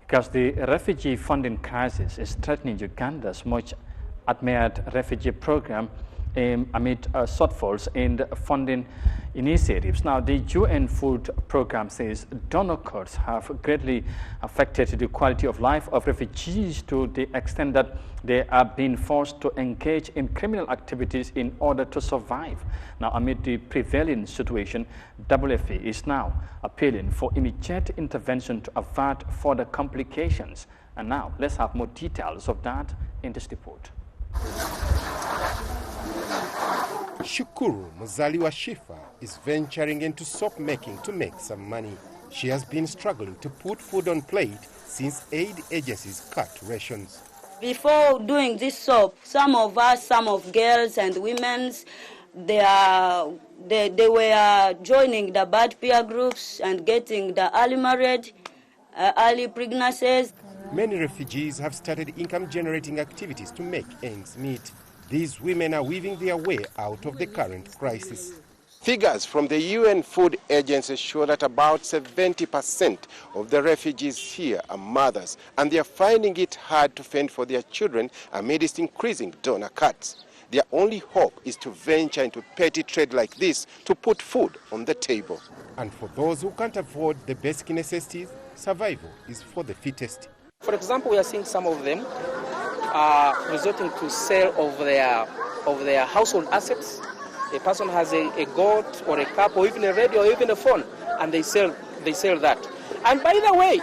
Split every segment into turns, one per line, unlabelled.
Because the refugee funding crisis is threatening Uganda's much admired refugee program amid shortfalls in the funding initiatives. Now, the UN Food Program says donor cuts have greatly affected the quality of life of refugees to the extent that they are being forced to engage in criminal activities in order to survive. Now, amid the prevailing situation, WFP is now appealing for immediate intervention to avert further complications. And now, let's have more details of that in this report.
Shukuru Muzaliwa Shifa is venturing into soap making to make some money. She has been struggling to put food on plate since aid agencies cut rations.
Before doing this soap, some of girls and women, they were joining the bad peer groups and getting the early married, early pregnancies.
Many refugees have started income-generating activities to make ends meet. These women are weaving their way out of the current crisis. Figures from the UN Food Agency show that about 70% of the refugees here are mothers, and they are finding it hard to fend for their children amidst increasing donor cuts. Their only hope is to venture into petty trade like this to put food on the table. And for those who can't afford the basic necessities, survival is for the fittest.
For example, we are seeing some of them resorting to sale of their household assets. A person has a goat or a cup or even a radio or even a phone, and they sell that. And by the way,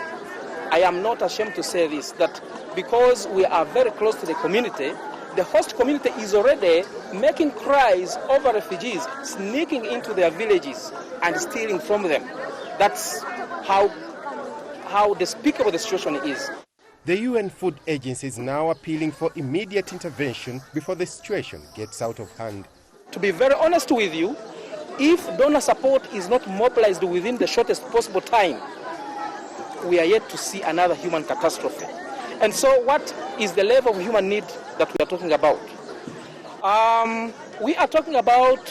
I am not ashamed to say this, that because we are very close to the community, the host community is already making cries over refugees, sneaking into their villages and stealing from them. That's how despicable the situation is.
The UN Food Agency is now appealing for immediate intervention before the situation gets out of hand.
To be very honest with you, if donor support is not mobilized within the shortest possible time, we are yet to see another human catastrophe. And so what is the level of human need that we are talking about? We are talking about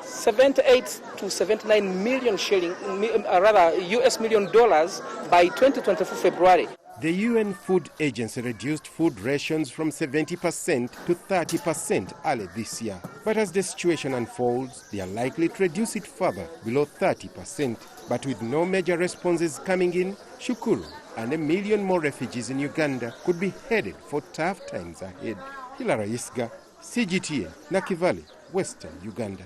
78 to 79 million US million dollars by 2024 February.
The UN Food Agency reduced food rations from 70% to 30% early this year. But as the situation unfolds, they are likely to reduce it further below 30%. But with no major responses coming in, Shukuru and 1 million more refugees in Uganda could be headed for tough times ahead. Yahya Jammeh, CGTN, Nakivale, Western Uganda.